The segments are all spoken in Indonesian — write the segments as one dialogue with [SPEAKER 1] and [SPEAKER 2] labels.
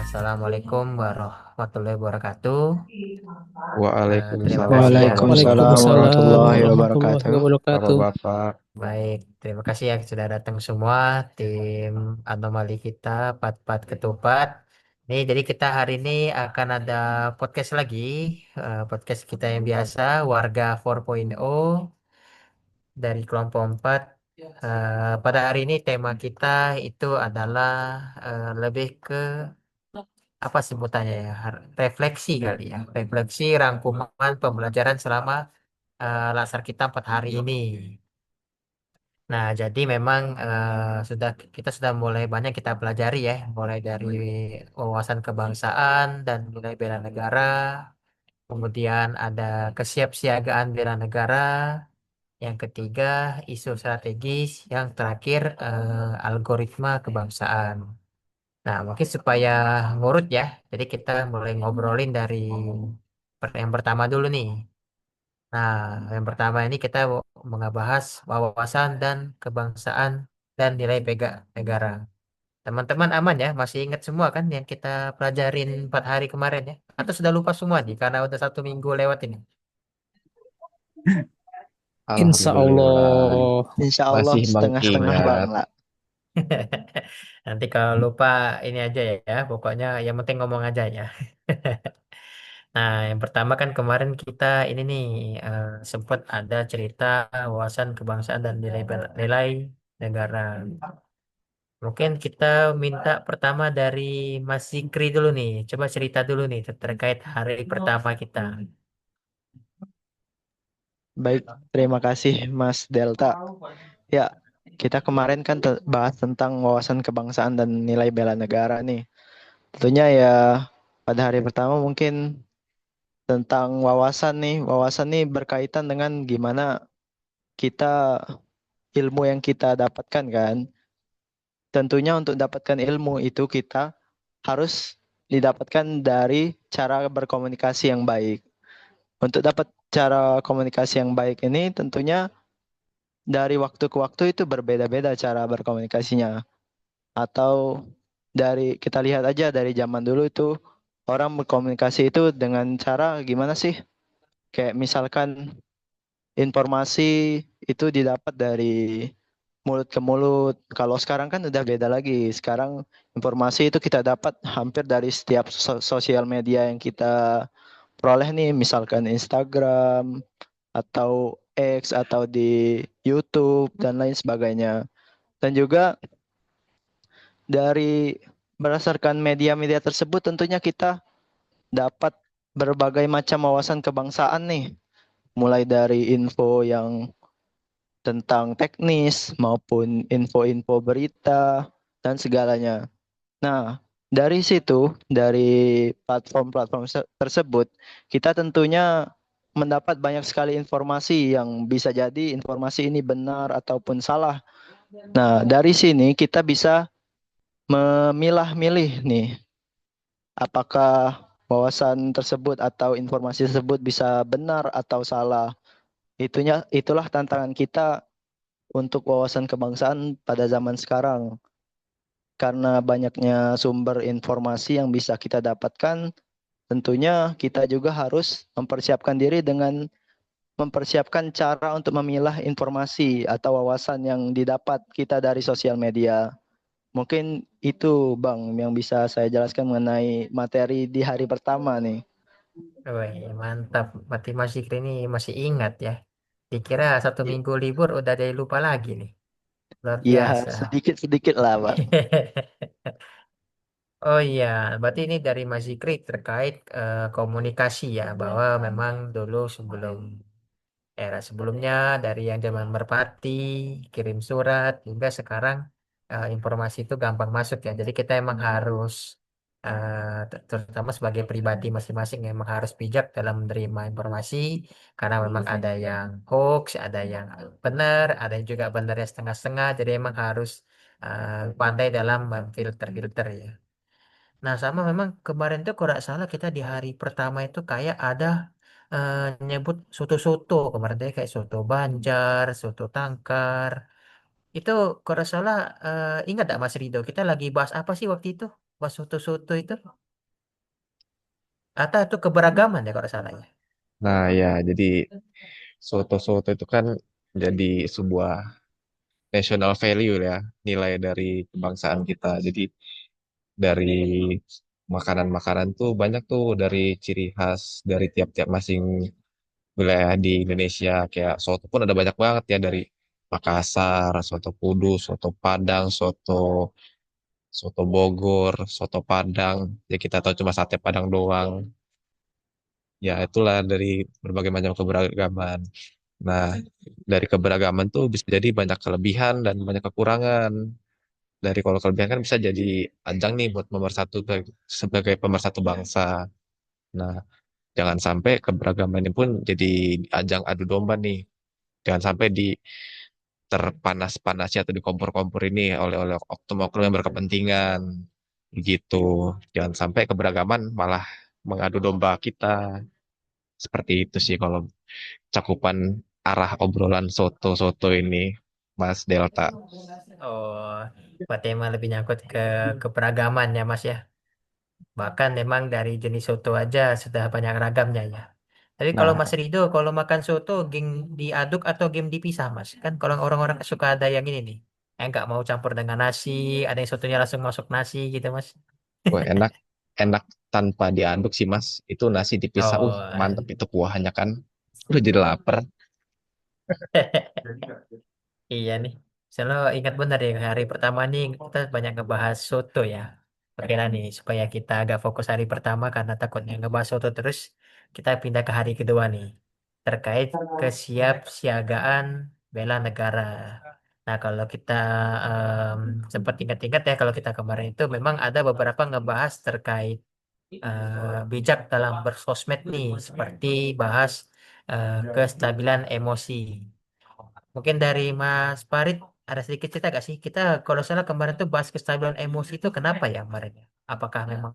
[SPEAKER 1] Assalamualaikum warahmatullahi wabarakatuh. Terima kasih ya.
[SPEAKER 2] Waalaikumsalam
[SPEAKER 3] Waalaikumsalam
[SPEAKER 2] warahmatullahi
[SPEAKER 3] warahmatullahi
[SPEAKER 2] wabarakatuh.
[SPEAKER 3] wabarakatuh.
[SPEAKER 2] Bapak-bapak,
[SPEAKER 1] Baik, terima kasih ya sudah datang semua tim anomali kita Pat Ketupat. Nih, jadi kita hari ini akan ada podcast lagi, podcast kita yang biasa Warga 4.0 dari kelompok 4. Pada hari ini tema kita itu adalah lebih ke apa sebutannya ya, refleksi kali ya, refleksi rangkuman pembelajaran selama laksar kita 4 hari ini. Nah, jadi memang kita sudah mulai banyak kita pelajari ya, mulai dari wawasan kebangsaan dan nilai bela negara, kemudian ada kesiapsiagaan bela negara, yang ketiga isu strategis, yang terakhir algoritma kebangsaan. Nah, mungkin supaya ngurut ya, jadi kita mulai ngobrolin dari yang pertama dulu nih. Nah, yang pertama ini kita mengebahas wawasan dan kebangsaan dan nilai negara. Teman-teman aman ya, masih ingat semua kan yang kita pelajarin 4 hari kemarin ya? Atau sudah lupa semua nih karena udah 1 minggu lewat ini?
[SPEAKER 3] Insya
[SPEAKER 2] alhamdulillah
[SPEAKER 3] Allah.
[SPEAKER 2] Insya Allah
[SPEAKER 4] Masih
[SPEAKER 2] setengah-setengah bang
[SPEAKER 4] mengingat.
[SPEAKER 2] lah.
[SPEAKER 1] Nanti kalau lupa ini aja ya, pokoknya yang penting ngomong aja ya. Nah, yang pertama kan kemarin kita ini nih sempat ada cerita wawasan kebangsaan dan nilai negara. Mungkin kita minta pertama dari Mas Zikri dulu nih. Coba cerita dulu nih terkait hari pertama kita.
[SPEAKER 2] Baik, terima kasih Mas Delta. Ya, kita kemarin kan bahas tentang wawasan kebangsaan dan nilai bela negara nih. Tentunya ya pada hari pertama mungkin tentang wawasan nih. Wawasan nih berkaitan dengan gimana kita ilmu yang kita dapatkan kan. Tentunya untuk dapatkan ilmu itu kita harus didapatkan dari cara berkomunikasi yang baik. Untuk dapat cara komunikasi yang baik ini tentunya dari waktu ke waktu itu berbeda-beda cara berkomunikasinya. Atau dari kita lihat aja dari zaman dulu itu orang berkomunikasi itu dengan cara gimana sih? Kayak misalkan informasi itu didapat dari mulut ke mulut. Kalau sekarang kan udah beda lagi. Sekarang informasi itu kita dapat hampir dari setiap sosial media yang kita peroleh nih, misalkan Instagram atau X atau di YouTube dan lain sebagainya. Dan juga dari berdasarkan media-media tersebut tentunya kita dapat berbagai macam wawasan kebangsaan nih. Mulai dari info yang tentang teknis maupun info-info berita dan segalanya. Nah, dari situ, dari platform-platform tersebut, kita tentunya mendapat banyak sekali informasi yang bisa jadi informasi ini benar ataupun salah. Nah, dari sini kita bisa memilah-milih nih, apakah wawasan tersebut atau informasi tersebut bisa benar atau salah. Itulah tantangan kita untuk wawasan kebangsaan pada zaman sekarang. Karena banyaknya sumber informasi yang bisa kita dapatkan, tentunya kita juga harus mempersiapkan diri dengan mempersiapkan cara untuk memilah informasi atau wawasan yang didapat kita dari sosial media. Mungkin itu Bang yang bisa saya jelaskan mengenai materi di hari pertama nih.
[SPEAKER 1] Wih, mantap. Berarti Mas Zikri ini masih ingat ya. Dikira 1 minggu libur udah ada lupa lagi nih. Luar
[SPEAKER 2] Iya,
[SPEAKER 1] biasa.
[SPEAKER 2] sedikit-sedikit lah Bang.
[SPEAKER 1] Oh iya, berarti ini dari Mas Zikri terkait komunikasi ya, bahwa memang dulu sebelum era sebelumnya dari yang zaman merpati, kirim surat, hingga sekarang informasi itu gampang masuk ya. Jadi kita emang harus, terutama sebagai pribadi masing-masing, emang harus bijak dalam menerima informasi, karena memang ada yang hoax, ada yang benar, ada yang juga benarnya setengah-setengah. Jadi emang harus pandai dalam filter-filter ya. Nah, sama memang kemarin tuh kalau nggak salah kita di hari pertama itu kayak ada eh, nyebut soto-soto kemarin tuh ya, kayak soto Banjar, soto Tangkar. Itu kalau nggak salah ingat nggak Mas Rido? Kita lagi bahas apa sih waktu itu? Bahas soto-soto itu atau itu keberagaman ya kalau salah ya.
[SPEAKER 3] Nah ya, jadi soto-soto itu kan jadi sebuah national value ya, nilai dari kebangsaan kita. Jadi dari makanan-makanan tuh banyak tuh dari ciri khas dari tiap-tiap masing wilayah di Indonesia. Kayak soto pun ada banyak banget ya dari Makassar, soto Kudus, soto Padang, soto Bogor, soto Padang. Ya kita tahu cuma sate Padang doang. Ya itulah dari berbagai macam keberagaman. Nah, dari keberagaman tuh bisa jadi banyak kelebihan dan banyak kekurangan. Dari kalau kelebihan kan bisa jadi ajang nih buat pemersatu sebagai pemersatu bangsa. Nah, jangan sampai keberagaman ini pun jadi ajang adu domba nih. Jangan sampai di terpanas-panasi atau dikompor-kompor ini oleh oknum-oknum yang berkepentingan. Begitu. Jangan sampai keberagaman malah mengadu domba kita. Seperti itu sih kalau cakupan arah obrolan soto-soto ini, Mas Delta.
[SPEAKER 1] Oh, berarti emang lebih nyangkut ke keberagaman ya Mas ya. Bahkan memang dari jenis soto aja sudah banyak ragamnya ya. Tapi kalau
[SPEAKER 2] Nah,
[SPEAKER 1] Mas Rido, kalau makan soto, game diaduk atau game dipisah Mas? Kan kalau orang-orang suka ada yang ini nih, yang nggak mau campur dengan nasi, ada yang sotonya langsung masuk nasi gitu Mas.
[SPEAKER 3] Wah, enak, enak tanpa diaduk sih, Mas. Itu nasi dipisah,
[SPEAKER 1] Oh,
[SPEAKER 3] mantep itu kuahnya kan. Udah jadi lapar.
[SPEAKER 1] iya nih. Selalu ingat benar ya hari pertama nih kita banyak ngebahas soto ya. Oke lah nih supaya kita agak fokus hari pertama karena takutnya ngebahas soto terus kita pindah ke hari kedua nih terkait kesiapsiagaan bela negara. Nah kalau kita em, sempat ingat-ingat ya kalau kita kemarin itu memang ada beberapa ngebahas terkait bijak dalam bersosmed nih seperti bahas kestabilan emosi. Mungkin dari Mas Farid ada sedikit cerita gak sih? Kita kalau salah kemarin tuh bahas kestabilan emosi itu kenapa ya kemarin ya? Apakah memang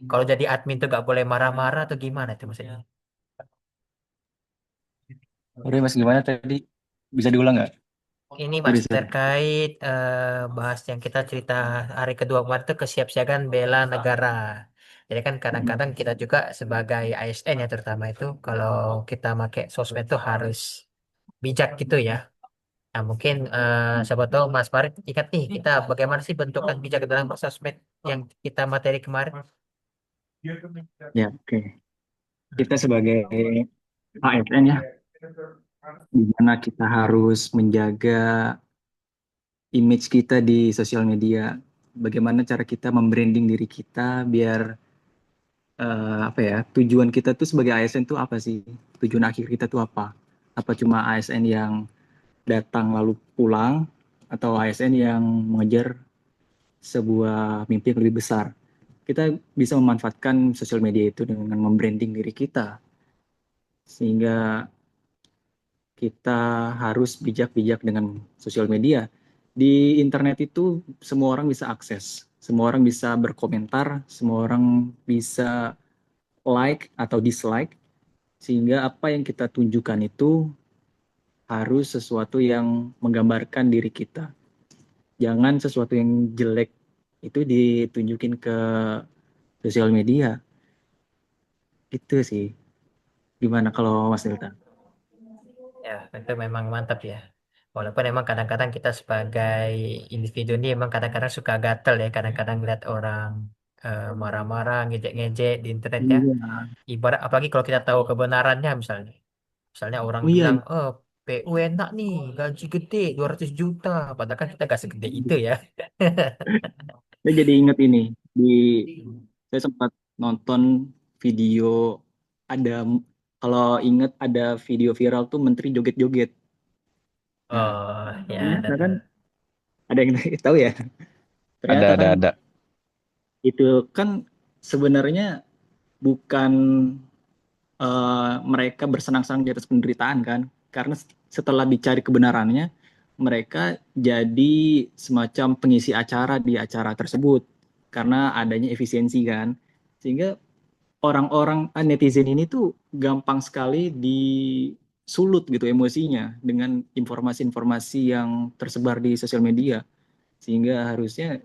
[SPEAKER 1] kalau jadi admin tuh gak boleh marah-marah atau gimana tuh maksudnya?
[SPEAKER 4] Udah Mas gimana tadi? Bisa diulang nggak?
[SPEAKER 1] Ini Mas
[SPEAKER 4] Sorry, sorry.
[SPEAKER 1] terkait bahas yang kita cerita hari kedua kemarin itu kesiapsiagaan bela negara. Jadi kan kadang-kadang kita juga sebagai ASN ya terutama itu kalau kita pakai sosmed tuh harus bijak gitu ya. Nah, mungkin siapa tahu Mas Farid ingat nih kita bagaimana sih bentukan bijak dalam sosmed yang kita materi kemarin.
[SPEAKER 4] Ya, oke. Kita sebagai ASN ya, di mana kita harus menjaga image kita di sosial media. Bagaimana cara kita membranding diri kita biar apa ya, tujuan kita tuh sebagai ASN tuh apa sih? Tujuan akhir kita tuh apa? Apa cuma ASN yang datang lalu pulang atau ASN yang mengejar sebuah mimpi yang lebih besar? Kita bisa memanfaatkan sosial media itu dengan membranding diri kita sehingga kita harus bijak-bijak dengan sosial media. Di internet itu semua orang bisa akses, semua orang bisa berkomentar, semua orang bisa like atau dislike, sehingga apa yang kita tunjukkan itu harus sesuatu yang menggambarkan diri kita. Jangan sesuatu yang jelek itu ditunjukin ke sosial media. Itu sih. Gimana kalau Mas Delta?
[SPEAKER 1] Ya, itu memang mantap ya. Walaupun emang kadang-kadang kita sebagai individu ini emang kadang-kadang suka gatel ya, kadang-kadang lihat orang marah-marah, ngejek-ngejek di internet ya.
[SPEAKER 4] Iya.
[SPEAKER 1] Ibarat apalagi kalau kita tahu kebenarannya misalnya. Misalnya orang
[SPEAKER 4] Oh iya,
[SPEAKER 1] bilang, oh PU enak nih, gaji gede 200 juta. Padahal kan kita gak segede itu ya.
[SPEAKER 4] saya jadi ingat ini. Di Saya sempat nonton video ada kalau ingat ada video viral tuh menteri joget-joget. Nah,
[SPEAKER 1] Oh ya ada
[SPEAKER 4] ternyata
[SPEAKER 1] tuh.
[SPEAKER 4] kan ada yang tahu ya.
[SPEAKER 3] Ada,
[SPEAKER 4] Ternyata
[SPEAKER 3] ada,
[SPEAKER 4] kan
[SPEAKER 3] ada.
[SPEAKER 4] itu kan sebenarnya bukan mereka bersenang-senang di atas penderitaan kan. Karena setelah dicari kebenarannya, mereka jadi semacam pengisi acara di acara tersebut karena adanya efisiensi kan. Sehingga orang-orang netizen ini tuh gampang sekali disulut gitu emosinya dengan informasi-informasi yang tersebar di sosial media sehingga harusnya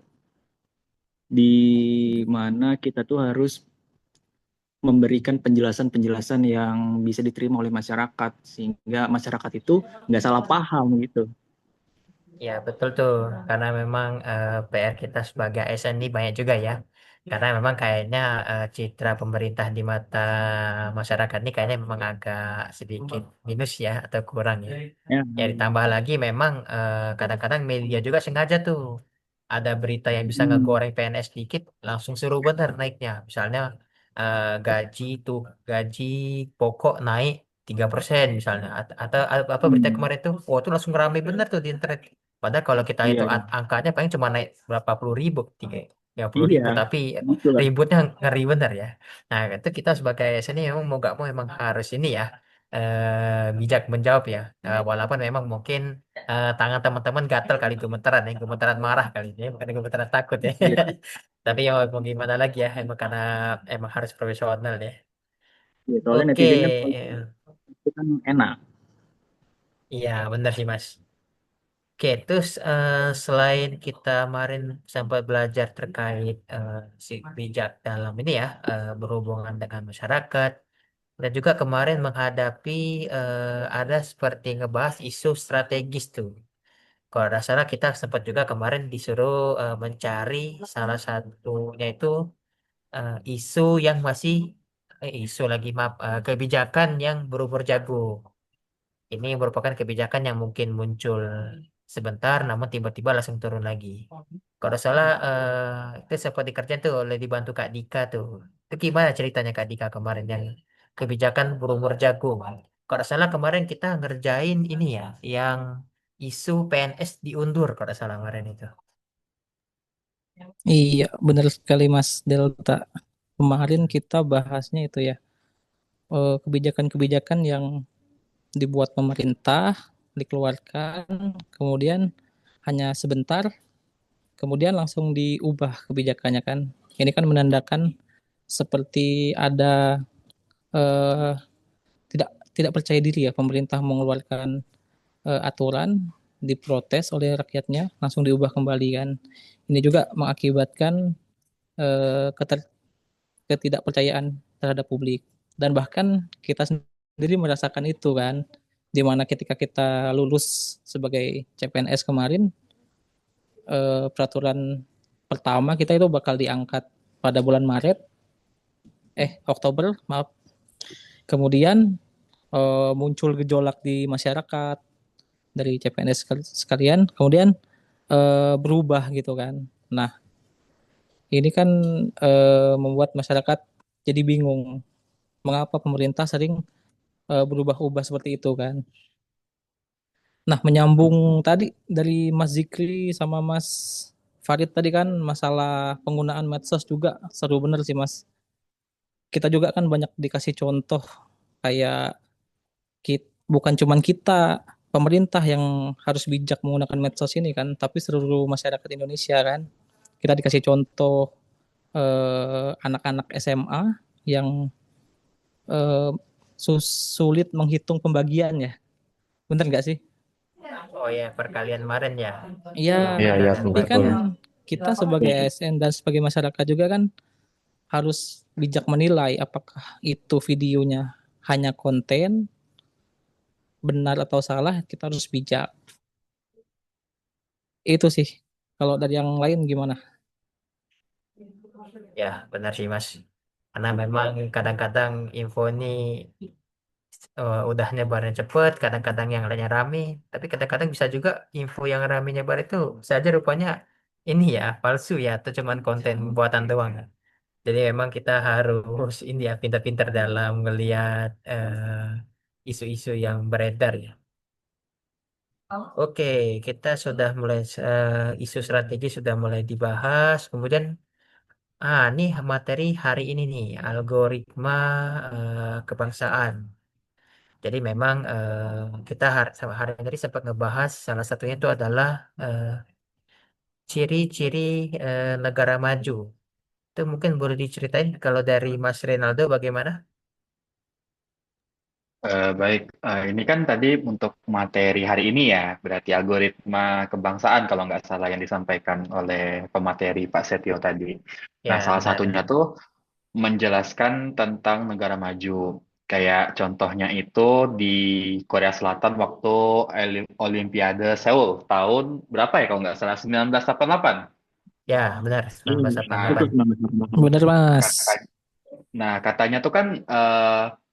[SPEAKER 4] di mana kita tuh harus memberikan penjelasan-penjelasan yang bisa diterima oleh masyarakat sehingga masyarakat itu nggak salah paham gitu.
[SPEAKER 1] Ya, betul tuh. Karena memang PR kita sebagai ASN ini banyak juga ya. Karena memang kayaknya citra pemerintah di mata masyarakat ini kayaknya memang agak sedikit minus ya atau kurang ya.
[SPEAKER 4] Ya,
[SPEAKER 1] Ya ditambah lagi memang kadang-kadang media juga sengaja tuh ada berita yang bisa
[SPEAKER 4] hmm,
[SPEAKER 1] ngegoreng PNS dikit langsung suruh bener naiknya. Misalnya gaji pokok naik 3% misalnya atau apa berita
[SPEAKER 4] hmm,
[SPEAKER 1] kemarin tuh, oh itu langsung rame bener tuh di internet. Padahal kalau kita
[SPEAKER 4] iya,
[SPEAKER 1] itu
[SPEAKER 4] iya,
[SPEAKER 1] angkanya paling cuma naik berapa puluh ribu, 30.000,
[SPEAKER 4] iya,
[SPEAKER 1] tapi
[SPEAKER 4] itulah.
[SPEAKER 1] ributnya ngeri bener ya. Nah itu kita sebagai seni memang mau gak mau memang harus ini ya, bijak menjawab ya. Walaupun memang mungkin tangan teman-teman gatel kali, gemeteran ya, gemeteran marah kali ya, bukan gemeteran takut ya.
[SPEAKER 4] Iya,
[SPEAKER 1] Tapi ya mau gimana lagi ya, emang karena emang harus profesional ya.
[SPEAKER 4] iya. Soalnya
[SPEAKER 1] Oke,
[SPEAKER 4] netizen kan itu kan enak.
[SPEAKER 1] iya benar sih Mas. Oke, terus selain kita kemarin sempat belajar terkait si bijak dalam ini ya, berhubungan dengan masyarakat, dan juga kemarin menghadapi ada seperti ngebahas isu strategis tuh. Kalau ada salah kita sempat juga kemarin disuruh mencari salah satunya itu isu yang masih isu lagi maaf, kebijakan yang berumur jagung. Ini merupakan kebijakan yang mungkin muncul sebentar, namun tiba-tiba langsung turun lagi. Kalau nggak salah, itu sempat dikerjain tuh oleh dibantu Kak Dika tuh. Itu gimana ceritanya Kak Dika kemarin yang kebijakan berumur jagung? Kalau nggak salah kemarin kita ngerjain ini ya, yang isu PNS diundur kalau nggak salah kemarin itu.
[SPEAKER 5] Iya, benar sekali Mas Delta. Kemarin kita bahasnya itu ya, kebijakan-kebijakan yang dibuat pemerintah, dikeluarkan, kemudian hanya sebentar, kemudian langsung diubah kebijakannya kan. Ini kan menandakan seperti ada eh, tidak tidak percaya diri ya pemerintah mengeluarkan aturan, diprotes oleh rakyatnya, langsung diubah kembali kan. Ini juga mengakibatkan keter ketidakpercayaan terhadap publik. Dan bahkan kita sendiri merasakan itu kan, di mana ketika kita lulus sebagai CPNS kemarin, peraturan pertama kita itu bakal diangkat pada bulan Maret, Oktober, maaf. Kemudian muncul gejolak di masyarakat dari CPNS sekalian, kemudian berubah gitu kan. Nah, ini kan membuat masyarakat jadi bingung mengapa pemerintah sering berubah-ubah seperti itu kan. Nah, menyambung tadi dari Mas Zikri sama Mas Farid tadi kan masalah penggunaan medsos juga seru bener sih Mas. Kita juga kan banyak dikasih contoh kayak bukan cuman kita pemerintah yang harus bijak menggunakan medsos ini kan, tapi seluruh masyarakat Indonesia kan. Kita dikasih contoh anak-anak SMA yang eh, sulit menghitung pembagian ya. Bener nggak sih?
[SPEAKER 1] Oh ya, perkalian kemarin ya,
[SPEAKER 5] Iya,
[SPEAKER 3] Iya,
[SPEAKER 1] penggunaan
[SPEAKER 3] iya,
[SPEAKER 5] ini kan
[SPEAKER 3] betul.
[SPEAKER 1] pembagian.
[SPEAKER 5] kita sebagai ASN dan sebagai masyarakat juga kan harus bijak menilai apakah itu videonya hanya konten, benar atau salah, kita harus bijak. Itu sih. Kalau dari yang lain gimana?
[SPEAKER 1] Ya, benar sih Mas. Karena memang kadang-kadang info ini udah nyebarnya cepet, kadang-kadang yang lainnya rame, tapi kadang-kadang bisa juga info yang rame nyebar itu bisa aja rupanya ini ya palsu ya atau cuman konten buatan doang. Jadi memang kita harus ini ya pintar-pintar dalam melihat isu-isu yang beredar ya. Oke, kita sudah mulai isu strategi sudah mulai dibahas. Kemudian ini materi hari ini nih algoritma kebangsaan. Jadi memang kita sama hari ini sempat ngebahas salah satunya itu adalah eh, ciri-ciri negara maju. Itu mungkin boleh diceritain kalau dari Mas Renaldo bagaimana?
[SPEAKER 6] Baik, ini kan tadi untuk materi hari ini ya, berarti algoritma kebangsaan kalau nggak salah yang disampaikan oleh pemateri Pak Setio tadi. Nah,
[SPEAKER 1] Ya,
[SPEAKER 6] salah satunya
[SPEAKER 1] benar.
[SPEAKER 6] tuh menjelaskan tentang negara maju. Kayak contohnya itu di Korea Selatan waktu Olimpiade Seoul tahun berapa ya kalau nggak salah 1988.
[SPEAKER 1] Ya, benar.
[SPEAKER 6] Nah,
[SPEAKER 1] 1988.
[SPEAKER 4] Betul, 1988.
[SPEAKER 5] Bener Mas.
[SPEAKER 6] Nah, katanya tuh kan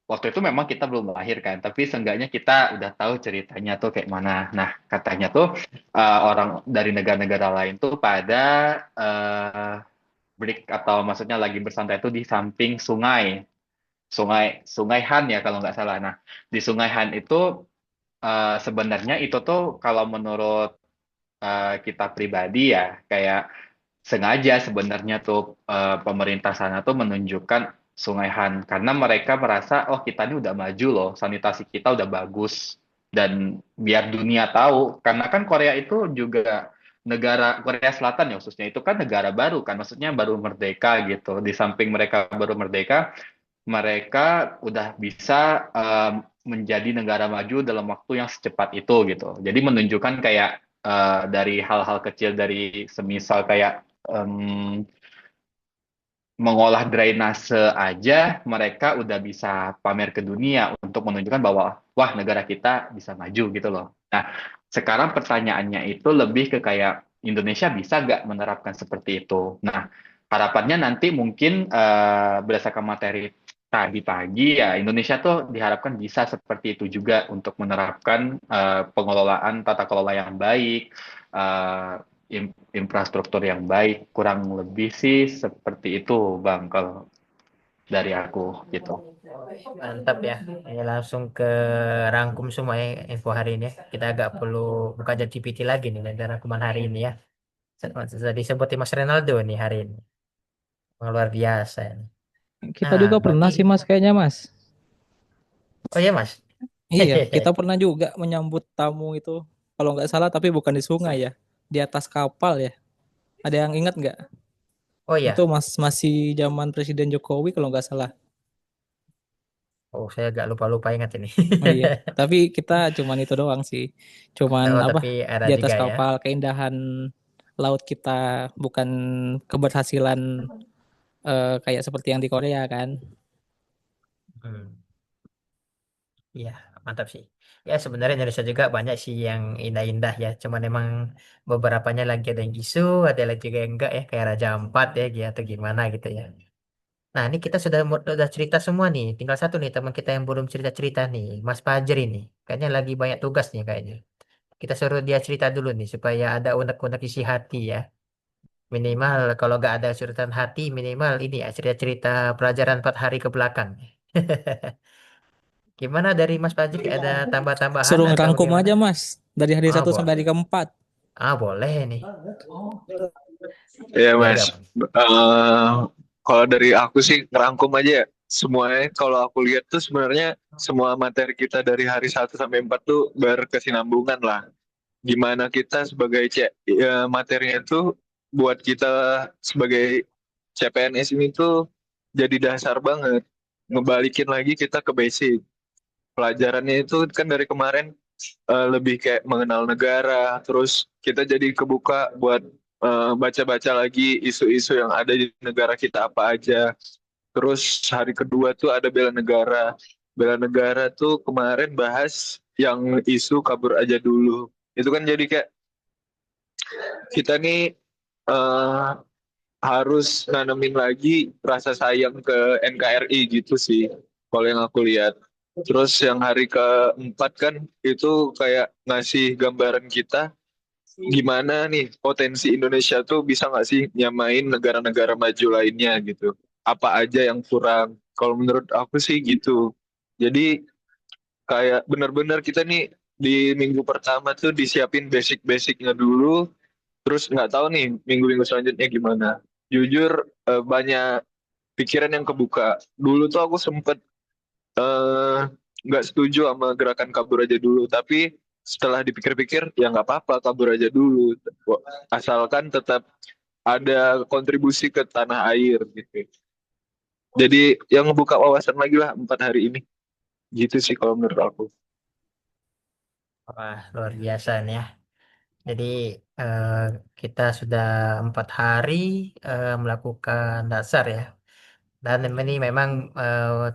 [SPEAKER 6] waktu itu memang kita belum lahir kan, tapi seenggaknya kita udah tahu ceritanya tuh kayak mana. Nah, katanya tuh orang dari negara-negara lain tuh pada eh, break atau maksudnya lagi bersantai tuh di samping sungai, sungai Sungai Han ya kalau nggak salah. Nah, di Sungai Han itu sebenarnya itu tuh kalau menurut kita pribadi ya kayak sengaja sebenarnya tuh pemerintah sana tuh menunjukkan Sungai Han karena mereka merasa oh kita ini udah maju loh, sanitasi kita udah bagus dan biar dunia tahu karena kan Korea itu juga negara Korea Selatan ya khususnya itu kan negara baru kan maksudnya baru merdeka gitu. Di samping mereka baru merdeka, mereka udah bisa menjadi negara maju dalam waktu yang secepat itu gitu. Jadi menunjukkan kayak dari hal-hal kecil dari semisal kayak mengolah drainase aja mereka udah bisa pamer ke dunia untuk menunjukkan bahwa wah negara kita bisa maju gitu loh. Nah, sekarang pertanyaannya itu lebih ke kayak Indonesia bisa nggak menerapkan seperti itu. Nah, harapannya nanti mungkin berdasarkan materi tadi pagi ya Indonesia tuh diharapkan bisa seperti itu juga untuk menerapkan pengelolaan tata kelola yang baik, eh, infrastruktur yang baik, kurang lebih sih seperti itu, Bang, kalau dari aku gitu.
[SPEAKER 1] Mantap ya. Ini langsung ke rangkum semua ya info hari ini ya. Kita agak perlu buka ChatGPT lagi nih dari rangkuman hari ini ya. Tadi sebutin Mas Renaldo nih hari ini. Luar biasa ini.
[SPEAKER 5] Kita
[SPEAKER 1] Nah,
[SPEAKER 5] juga
[SPEAKER 1] berarti
[SPEAKER 5] pernah sih Mas kayaknya Mas.
[SPEAKER 1] oh iya Mas.
[SPEAKER 5] Iya, kita pernah juga menyambut tamu itu. Kalau nggak salah tapi bukan di sungai ya. Di atas kapal ya. Ada yang ingat nggak?
[SPEAKER 1] Oh
[SPEAKER 5] Itu
[SPEAKER 1] iya.
[SPEAKER 5] masih zaman Presiden Jokowi kalau nggak salah.
[SPEAKER 1] Oh, saya agak lupa-lupa ingat ini.
[SPEAKER 5] Oh iya, tapi kita cuman itu doang sih. Cuman
[SPEAKER 1] Oh,
[SPEAKER 5] apa?
[SPEAKER 1] tapi ada
[SPEAKER 5] Di atas
[SPEAKER 1] juga ya.
[SPEAKER 5] kapal keindahan laut kita bukan keberhasilan kayak seperti yang di Korea kan.
[SPEAKER 1] Hmm. Iya, mantap sih. Ya, sebenarnya Indonesia juga banyak sih yang indah-indah ya. Cuman emang beberapanya lagi ada yang isu, ada lagi juga yang enggak ya. Kayak Raja Ampat ya, gitu atau gimana gitu ya. Nah, ini kita sudah cerita semua nih. Tinggal satu nih teman kita yang belum cerita-cerita nih, Mas Fajri nih. Kayaknya lagi banyak tugas nih kayaknya. Kita suruh dia cerita dulu nih supaya ada unek-unek isi hati ya. Minimal kalau nggak ada surutan hati, minimal ini ya cerita-cerita pelajaran 4 hari ke belakang. Gimana dari Mas Fajri? Ada tambah-tambahan
[SPEAKER 5] Suruh
[SPEAKER 1] atau
[SPEAKER 5] ngerangkum
[SPEAKER 1] gimana?
[SPEAKER 5] aja Mas dari hari
[SPEAKER 1] Ah,
[SPEAKER 5] satu sampai
[SPEAKER 1] boleh.
[SPEAKER 5] hari keempat.
[SPEAKER 1] Ah, boleh nih.
[SPEAKER 3] Ya
[SPEAKER 1] Biar
[SPEAKER 3] Mas,
[SPEAKER 1] gak.
[SPEAKER 3] Eh, kalau dari aku sih ngerangkum aja ya. Semuanya kalau aku lihat tuh sebenarnya semua materi kita dari hari 1 sampai 4 tuh berkesinambungan lah. Gimana kita sebagai materinya tuh buat kita sebagai CPNS ini tuh jadi dasar banget. Ngebalikin lagi kita ke basic. Pelajarannya itu kan dari kemarin lebih kayak mengenal negara, terus kita jadi kebuka buat baca-baca lagi isu-isu yang ada di negara kita apa aja. Terus hari kedua tuh ada bela negara. Bela negara tuh kemarin bahas yang isu kabur aja dulu. Itu kan jadi kayak kita nih eh, harus nanemin lagi rasa sayang ke NKRI gitu sih, kalau yang aku lihat. Terus yang hari keempat kan itu kayak ngasih gambaran kita gimana nih potensi Indonesia tuh bisa nggak sih nyamain negara-negara maju lainnya gitu. Apa aja yang kurang? Kalau menurut aku sih gitu. Jadi kayak benar-benar kita nih di minggu pertama tuh disiapin basic-basicnya dulu. Terus nggak tahu nih minggu-minggu selanjutnya gimana. Jujur banyak pikiran yang kebuka. Dulu tuh aku sempet eh, nggak setuju sama gerakan kabur aja dulu, tapi setelah dipikir-pikir ya nggak apa-apa kabur aja dulu, asalkan tetap ada kontribusi ke tanah air gitu. Jadi yang ngebuka wawasan lagi lah 4 hari ini.
[SPEAKER 7] Gitu sih kalau menurut aku.
[SPEAKER 1] Wah, luar biasa nih ya. Jadi eh, kita sudah 4 hari melakukan dasar ya. Dan ini memang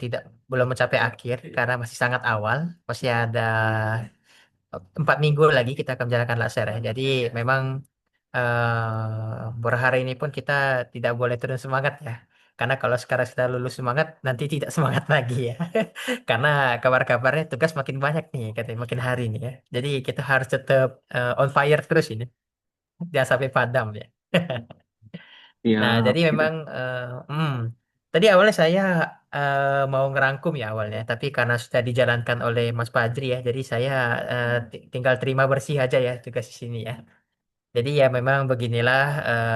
[SPEAKER 1] tidak belum mencapai akhir karena masih sangat awal. Masih ada 4 minggu lagi kita akan menjalankan laser ya. Jadi memang berhari ini pun kita tidak boleh turun semangat ya. Karena kalau sekarang sudah lulus semangat, nanti tidak semangat lagi ya. Karena kabar-kabarnya tugas makin banyak nih, katanya makin hari nih ya. Jadi kita harus tetap on fire terus ini. Jangan sampai padam ya. Nah,
[SPEAKER 4] Ya,
[SPEAKER 1] jadi memang tadi awalnya saya mau ngerangkum ya awalnya, tapi karena sudah dijalankan oleh Mas Fadri ya, jadi saya tinggal terima bersih aja ya tugas di sini ya. Jadi ya memang beginilah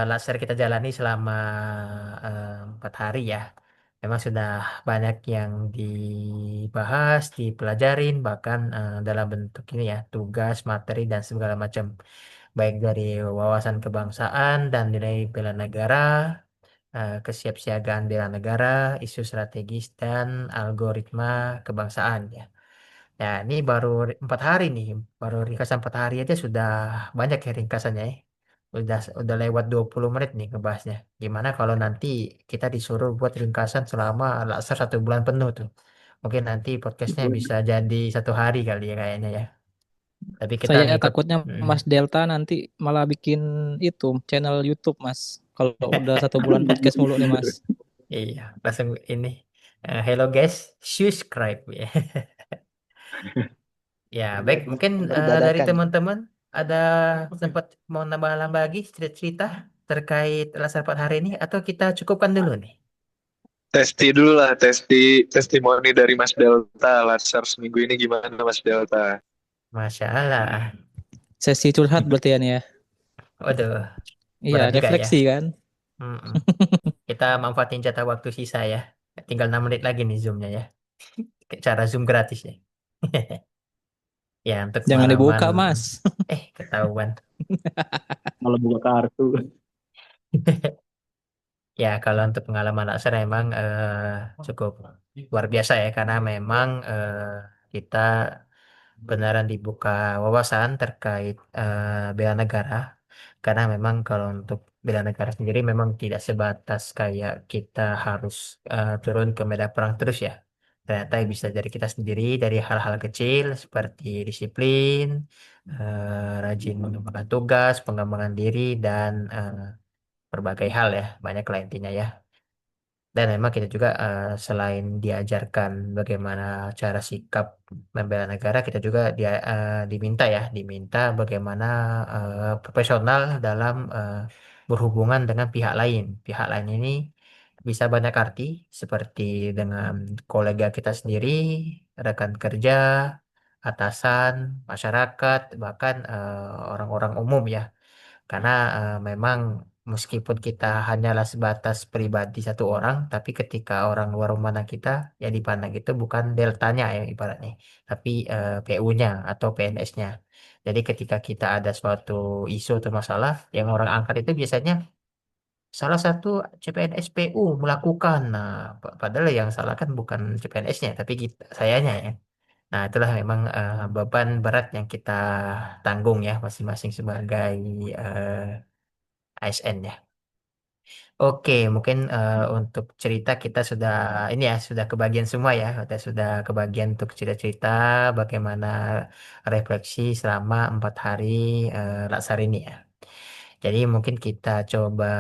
[SPEAKER 1] laser kita jalani selama 4 hari ya. Memang sudah banyak yang dibahas, dipelajarin, bahkan dalam bentuk ini ya, tugas, materi, dan segala macam. Baik dari wawasan kebangsaan dan nilai bela negara, kesiapsiagaan bela negara, isu strategis, dan algoritma kebangsaan ya. Ya, ini baru 4 hari nih, baru ringkasan 4 hari aja sudah banyak ya ringkasannya ya. Udah lewat 20 menit nih ngebahasnya. Gimana kalau nanti kita disuruh buat ringkasan selama laksar 1 bulan penuh tuh. Mungkin nanti podcastnya bisa jadi 1 hari kali ya kayaknya ya. Tapi kita
[SPEAKER 5] Saya
[SPEAKER 1] ngikut.
[SPEAKER 5] takutnya
[SPEAKER 1] Mm,
[SPEAKER 5] Mas Delta nanti malah bikin itu channel YouTube, Mas. Kalau udah 1 bulan podcast mulu nih, Mas.
[SPEAKER 1] iya, langsung ini. Hello guys, subscribe ya. Ya, baik. Mungkin
[SPEAKER 2] Order
[SPEAKER 1] dari
[SPEAKER 2] dadakan.
[SPEAKER 1] teman-teman ada sempat mau nambah-nambah lagi cerita-cerita terkait laser 4 hari ini atau kita cukupkan dulu nih?
[SPEAKER 7] Testi dulu lah, testimoni dari Mas Delta. Latsar seminggu ini gimana Mas Delta?
[SPEAKER 1] Masya Allah.
[SPEAKER 5] Sesi curhat berarti ya nih ya.
[SPEAKER 1] Waduh,
[SPEAKER 5] Iya,
[SPEAKER 1] berat juga ya.
[SPEAKER 5] refleksi kan.
[SPEAKER 1] Mm-mm. Kita manfaatin jatah waktu sisa ya. Tinggal 6 menit lagi nih Zoom-nya ya. Cara Zoom gratis ya. Ya, untuk
[SPEAKER 5] Jangan
[SPEAKER 1] pengalaman.
[SPEAKER 5] dibuka, Mas.
[SPEAKER 1] Ketahuan.
[SPEAKER 4] malah buka kartu.
[SPEAKER 1] Ya, kalau untuk pengalaman Aksar memang cukup luar biasa ya, karena memang kita beneran dibuka wawasan terkait bela negara. Karena memang kalau untuk bela negara sendiri memang tidak sebatas kayak kita harus turun ke medan perang terus ya. Ternyata bisa dari kita sendiri, dari hal-hal kecil seperti disiplin, rajin mengemban tugas, pengembangan diri, dan berbagai hal ya, banyak lah intinya ya. Dan memang kita juga selain diajarkan bagaimana cara sikap membela negara, kita juga diminta bagaimana profesional dalam berhubungan dengan pihak lain. Pihak lain ini bisa banyak arti, seperti dengan kolega kita sendiri, rekan kerja, atasan, masyarakat, bahkan orang-orang umum ya. Karena memang meskipun kita hanyalah sebatas pribadi satu orang, tapi ketika orang luar mana kita, yang dipandang itu bukan deltanya ya ibaratnya, tapi PU-nya atau PNS-nya. Jadi ketika kita ada suatu isu atau masalah, yang orang angkat itu biasanya salah satu CPNS PU melakukan. Nah, padahal yang salah kan bukan CPNS-nya, tapi kita, sayanya ya. Nah, itulah memang beban berat yang kita tanggung ya masing-masing sebagai ASN ya. Oke, mungkin untuk cerita kita sudah ini ya sudah kebagian semua ya, sudah kebagian untuk cerita-cerita bagaimana refleksi selama 4 hari laksar ini ya. Jadi mungkin kita coba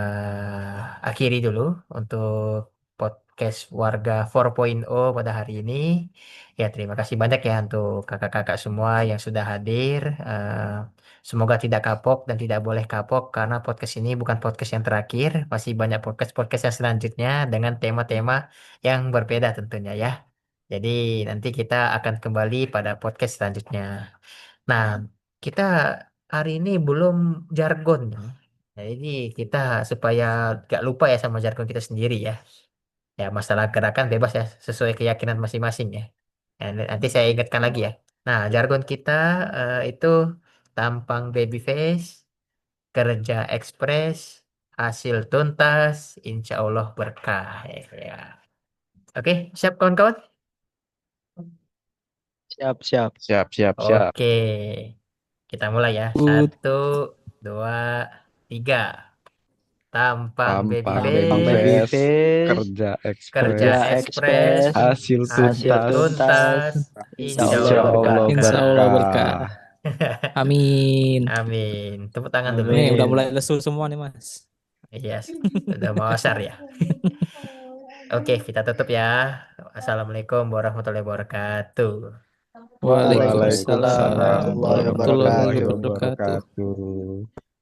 [SPEAKER 1] akhiri dulu untuk podcast Warga 4.0 pada hari ini. Ya, terima kasih banyak ya untuk kakak-kakak semua yang sudah hadir. Semoga tidak kapok dan tidak boleh kapok karena podcast ini bukan podcast yang terakhir. Masih banyak podcast-podcast yang selanjutnya dengan tema-tema yang berbeda tentunya ya. Jadi nanti kita akan kembali pada podcast selanjutnya. Nah, kita hari ini belum jargon. Nah, jadi kita supaya gak lupa ya sama jargon kita sendiri ya. Ya, masalah gerakan bebas ya, sesuai keyakinan masing-masing ya. Nah, nanti saya ingatkan lagi ya. Nah, jargon kita itu tampang baby face, kerja ekspres, hasil tuntas, insya Allah berkah. Ya. Oke, siap kawan-kawan?
[SPEAKER 2] Siap, siap.
[SPEAKER 3] Siap, siap, siap.
[SPEAKER 1] Oke, kita mulai ya.
[SPEAKER 5] Ut.
[SPEAKER 1] 1, 2, 3. Tampang baby
[SPEAKER 3] Tampang
[SPEAKER 2] Tampang
[SPEAKER 3] baby
[SPEAKER 2] baby
[SPEAKER 1] face,
[SPEAKER 3] face,
[SPEAKER 2] face,
[SPEAKER 3] kerja
[SPEAKER 1] kerja
[SPEAKER 2] kerja
[SPEAKER 3] ekspres,
[SPEAKER 1] ekspres,
[SPEAKER 2] ekspres,
[SPEAKER 3] hasil
[SPEAKER 1] hasil
[SPEAKER 2] hasil
[SPEAKER 3] tuntas,
[SPEAKER 2] tuntas,
[SPEAKER 1] tuntas,
[SPEAKER 2] insya
[SPEAKER 1] insya
[SPEAKER 2] Allah
[SPEAKER 3] insya
[SPEAKER 1] Allah
[SPEAKER 3] Allah
[SPEAKER 2] berkah.
[SPEAKER 5] Insya Allah berkah.
[SPEAKER 3] berkah.
[SPEAKER 5] Amin.
[SPEAKER 1] Amin. Tepuk tangan dulu.
[SPEAKER 5] Nih udah
[SPEAKER 2] Amin.
[SPEAKER 5] mulai lesu semua nih Mas.
[SPEAKER 1] Iya, udah mau asar ya. Oke, kita tutup ya. Assalamualaikum warahmatullahi wabarakatuh.
[SPEAKER 5] Waalaikumsalam
[SPEAKER 2] Waalaikumsalam
[SPEAKER 3] Waalaikumsalam
[SPEAKER 2] warahmatullahi
[SPEAKER 5] warahmatullahi
[SPEAKER 3] warahmatullahi
[SPEAKER 2] wabarakatuh.
[SPEAKER 5] wabarakatuh.
[SPEAKER 3] wabarakatuh.